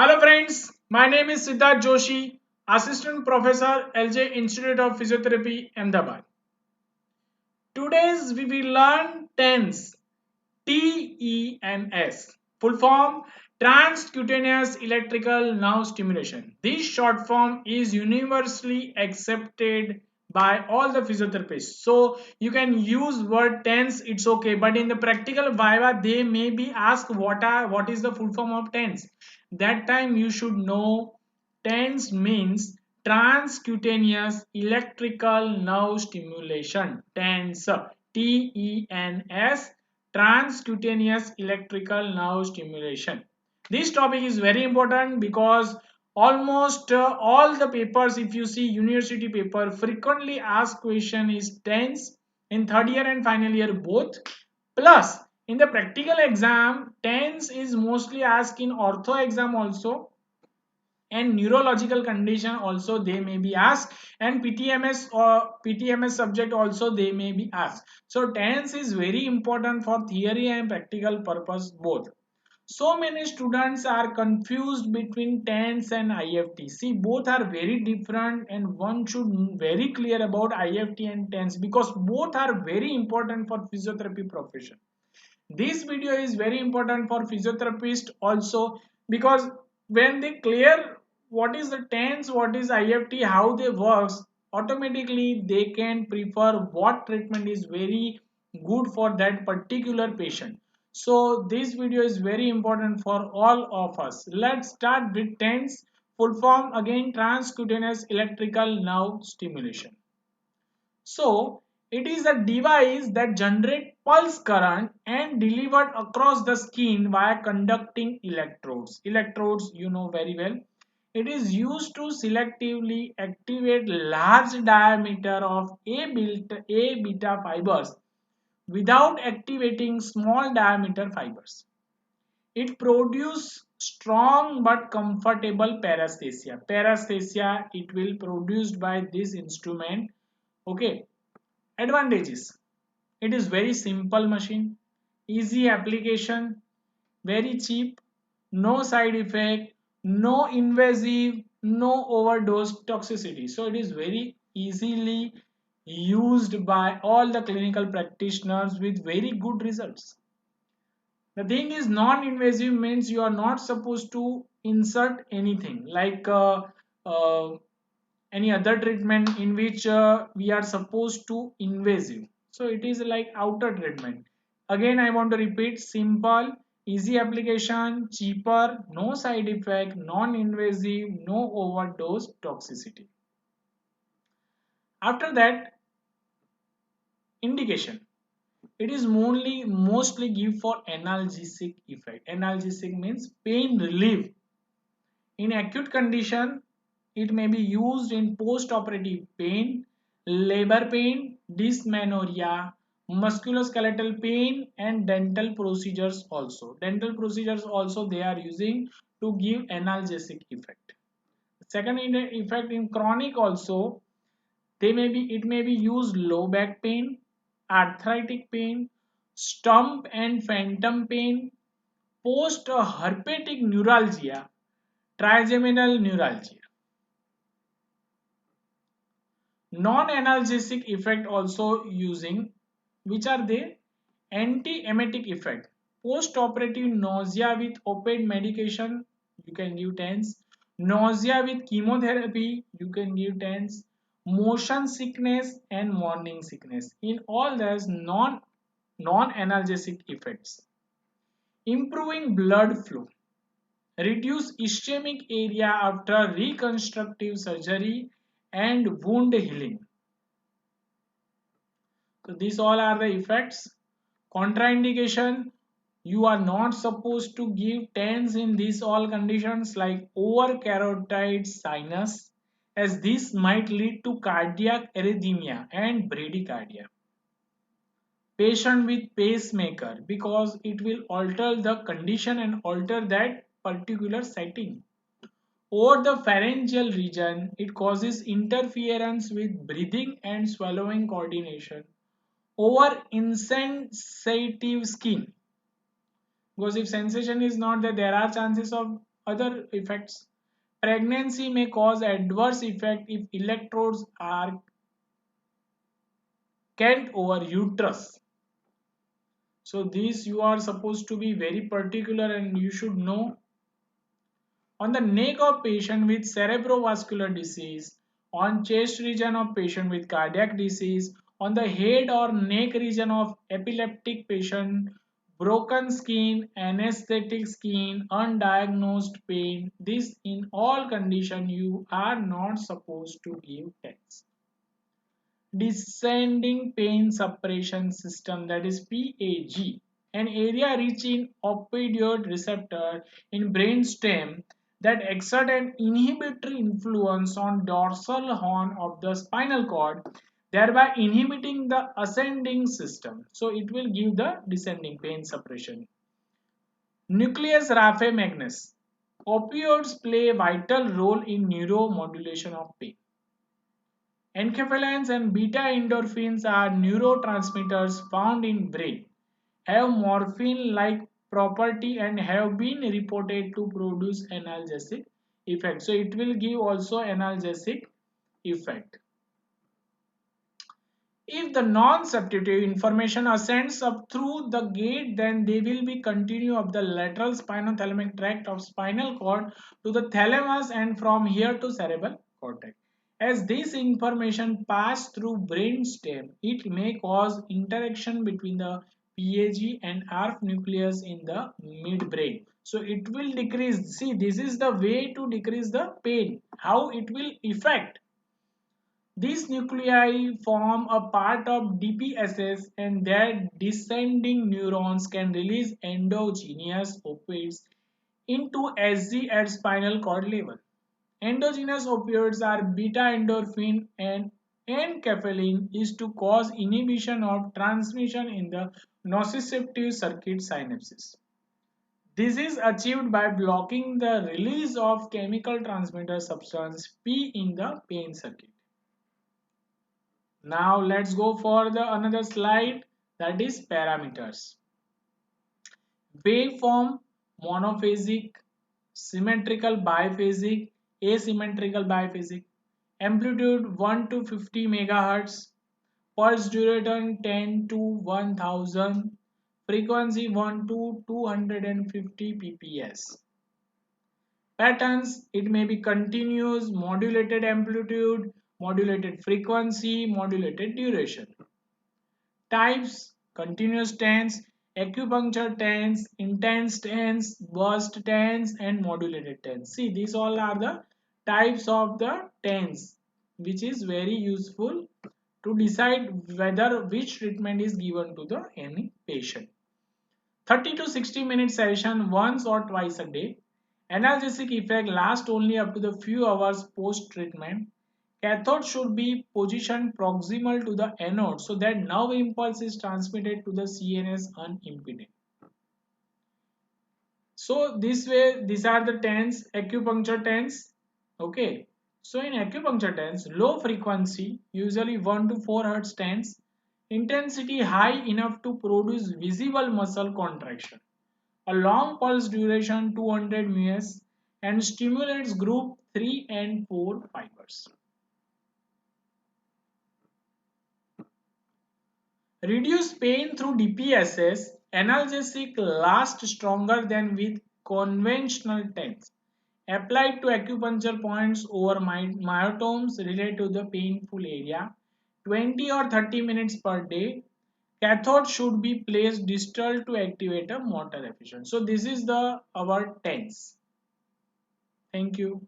Hello friends, my name is Siddharth Joshi, Assistant Professor LJ Institute of Physiotherapy, Ahmedabad. Today's we will learn TENS, TENS, full form transcutaneous electrical nerve stimulation. This short form is universally accepted by all the physiotherapists. So you can use word TENS, it's okay, but in the practical viva they may be asked what is the full form of TENS. That time you should know TENS means transcutaneous electrical nerve stimulation. TENS, TENS, transcutaneous electrical nerve stimulation. This topic is very important because almost all the papers, if you see university paper, frequently asked question is TENS in third year and final year both. Plus in the practical exam, TENS is mostly asked in ortho exam also, and neurological condition also they may be asked, and PTMS or PTMS subject also they may be asked. So TENS is very important for theory and practical purpose both. So many students are confused between TENS and IFT. See, both are very different and one should very clear about IFT and TENS because both are very important for physiotherapy profession. This video is very important for physiotherapists also because when they clear what is the TENS, what is IFT, how they works, automatically they can prefer what treatment is very good for that particular patient. So this video is very important for all of us. Let's start with TENS, full form again transcutaneous electrical nerve stimulation. So it is a device that generates pulse current and delivered across the skin via conducting electrodes. Electrodes you know very well. It is used to selectively activate large diameter of A beta fibers without activating small diameter fibers. It produces strong but comfortable paresthesia. Paresthesia it will produced by this instrument. Okay. Advantages: it is very simple machine, easy application, very cheap, no side effect, no invasive, no overdose toxicity. So it is very easily used by all the clinical practitioners with very good results. The thing is, non-invasive means you are not supposed to insert anything like uh, any other treatment in which we are supposed to invasive. So it is like outer treatment. Again I want to repeat: simple, easy application, cheaper, no side effect, non-invasive, no overdose toxicity. After that, indication: it is mostly give for analgesic effect. Analgesic means pain relief. In acute condition, it may be used in post-operative pain, labor pain, dysmenorrhea, musculoskeletal pain, and dental procedures also. Dental procedures also they are using to give analgesic effect. Second effect in chronic also, it may be used low back pain, arthritic pain, stump and phantom pain, post herpetic neuralgia, trigeminal neuralgia. Non-analgesic effect also using, which are they? Anti-emetic effect. Post-operative nausea with opioid medication, you can give TENS. Nausea with chemotherapy, you can give TENS. Motion sickness and morning sickness. In all there's non-analgesic effects. Improving blood flow. Reduce ischemic area after reconstructive surgery and wound healing. So these all are the effects. Contraindication: you are not supposed to give TENS in these all conditions like over carotid sinus, as this might lead to cardiac arrhythmia and bradycardia. Patient with pacemaker, because it will alter the condition and alter that particular setting. Over the pharyngeal region, it causes interference with breathing and swallowing coordination. Over insensitive skin, because if sensation is not there, there are chances of other effects. Pregnancy may cause adverse effect if electrodes are can't over uterus. So these you are supposed to be very particular and you should know. On the neck of patient with cerebrovascular disease, on chest region of patient with cardiac disease, on the head or neck region of epileptic patient, broken skin, anesthetic skin, undiagnosed pain. This in all condition you are not supposed to give text. Descending pain suppression system, that is PAG, an area rich in opioid receptor in brainstem that exert an inhibitory influence on dorsal horn of the spinal cord, thereby inhibiting the ascending system. So it will give the descending pain suppression. Nucleus raphe opioids play a vital role in neuromodulation of pain. Enkephalins and beta endorphins are neurotransmitters found in brain, have morphine-like property and have been reported to produce analgesic effect. So it will give also analgesic effect. If the non-substitutive information ascends up through the gate, then they will be continue up the lateral spinothalamic tract of spinal cord to the thalamus and from here to cerebral cortex. As this information pass through brainstem, it may cause interaction between the PAG and ARF nucleus in the midbrain. So it will decrease. See, this is the way to decrease the pain. How it will affect. These nuclei form a part of DPSS and their descending neurons can release endogenous opioids into SG at spinal cord level. Endogenous opioids are beta endorphin and enkephalin is to cause inhibition of transmission in the nociceptive circuit synapses. This is achieved by blocking the release of chemical transmitter substance P in the pain circuit. Now let's go for the another slide, that is parameters. Waveform, monophasic, symmetrical biphasic, asymmetrical biphasic, amplitude 1 to 50 megahertz, pulse duration 10 to 1000, frequency 1 to 250 pps. Patterns, it may be continuous, modulated amplitude, modulated frequency, modulated duration. Types, continuous tense, acupuncture tense, intense tense, burst tense and modulated tense. See, these all are the types of the tense which is very useful to decide whether which treatment is given to the any patient. 30 to 60 minute session once or twice a day. Analgesic effect lasts only up to the few hours post treatment. Cathode should be positioned proximal to the anode so that nerve impulse is transmitted to the CNS unimpeded. So this way, these are the TENS, acupuncture TENS. Okay. So in acupuncture TENS, low frequency, usually 1 to 4 Hz TENS, intensity high enough to produce visible muscle contraction. A long pulse duration 200 ms and stimulates group 3 and 4 fibers. Reduce pain through DPSS. Analgesic lasts stronger than with conventional TENS. Applied to acupuncture points over myotomes related to the painful area. 20 or 30 minutes per day. Cathode should be placed distal to activate a motor efficient. So this is the our TENS. Thank you.